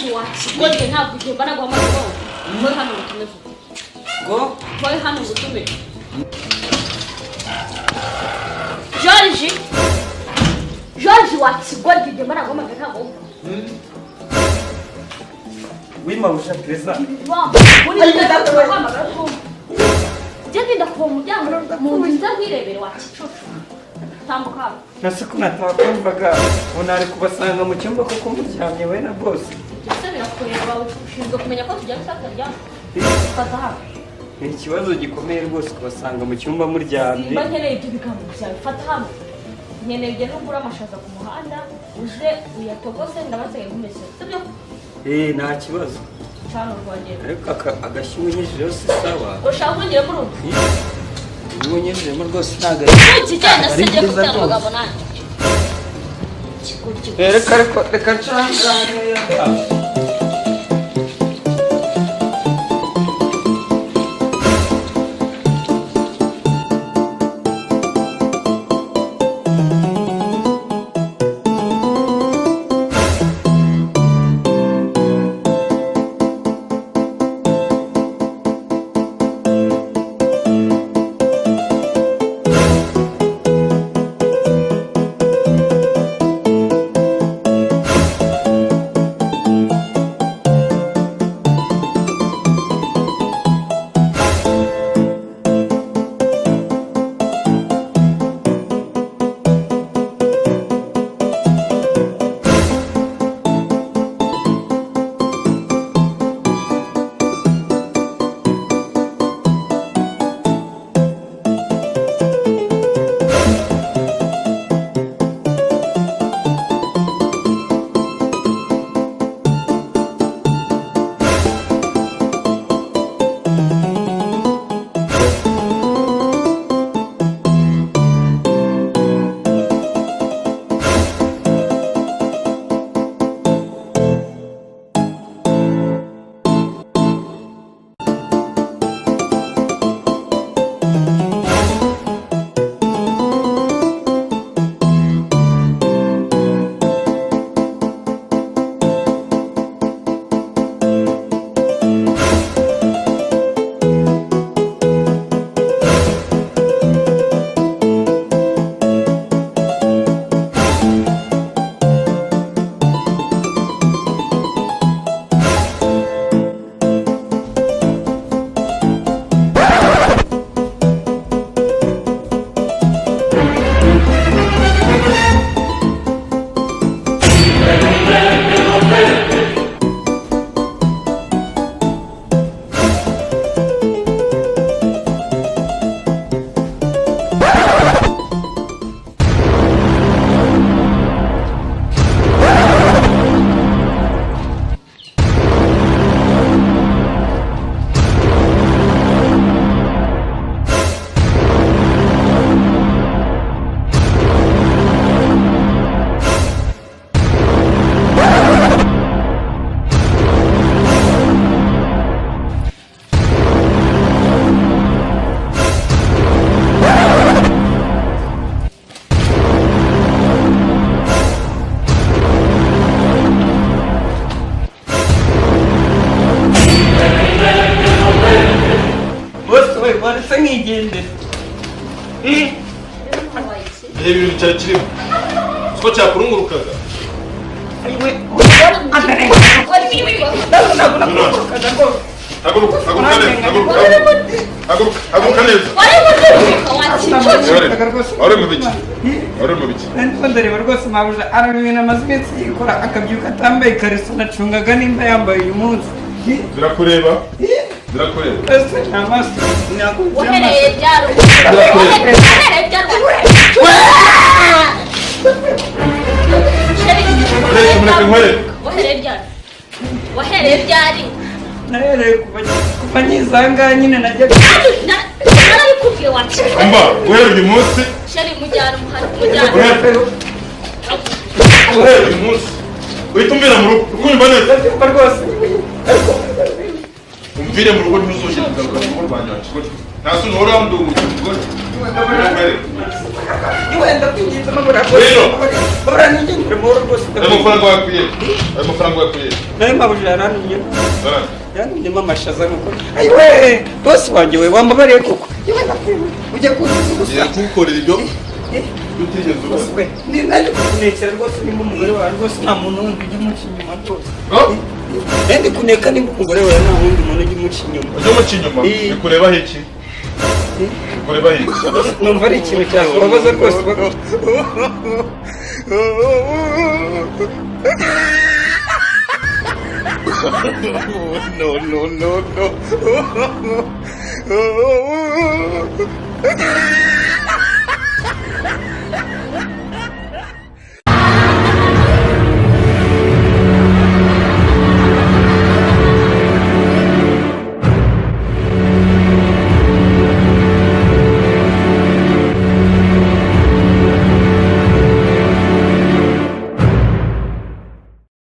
Joriji wakigoje ntabwo ugomba na guhamagara ngo hano gutume go boy hano gutume Joriji wakigoje ugomba na guhamagara ngo wima usha presa muri ndakora guhamagara ko Jye ndakuba mu byamuro mu nda nkirebere wakicucu tambuka nasiku natakumvaga unari kubasanga mu cyumba kuko muryamye we na boss ese birakorera ushinzwe kumenya ko tujya gufata rya fata hano ikibazo gikomeye rwose kubasanga mu cyumba muryamye mba nkeneye ibyo bigambo byawe fata hano nkeneye no gura amashaza ku muhanda uze uyatogose ndabateye kumese sibyo nta kibazo cyane rwagera ariko agashyunyije yose sawa ushaka kongera muri ubu unyujije mu rwose ntaga kigenda sije kutana magabo nanjye reka ncangane ibintu cyari kirimo ko cyakurungurukaga haguruka neza ndareba rwose mabuja arabibina amaze iminsi yikora akabyuka atambaye ikariso nacungaga nimba yambaye uyu munsi birakureba ese amaso wahereye byaro wahereye byari nahereye kuva nyizanga nyine najya narabikubwiye wacu umva guhera uyu munsi sheri mujyana guhera uyu munsi uhita umvira mu rugo ukumva neza rwose umvire mu rugo ntuzongere kugaruka mu rugo rwanjye wakigore nta soni uhora wamduha umugore wenda kwinjiza amaguru babura ninjye mu rugo rwose ayo mafaranga wakuye ayo mafaranga wakuye nayo mabuja yarantumye Zarane. yantumyemo amashaza nuko ayiwe bose wanjye we wambabariye koko yewe nakwima ujya kuzuza ubusa ngiye kugukorera ibyo utigeze rwose ubona we ni naje kunekera rwose nimba umugore wawe rwose nta muntu wundi ujya umuca inyuma rwose ndi kuneka nimba umugore wawe nta wundi muntu ujya umuca inyuma ujya umuca inyuma bikurebaho iki bikurebaho iki numva ari ikintu cyakubabaza rwose no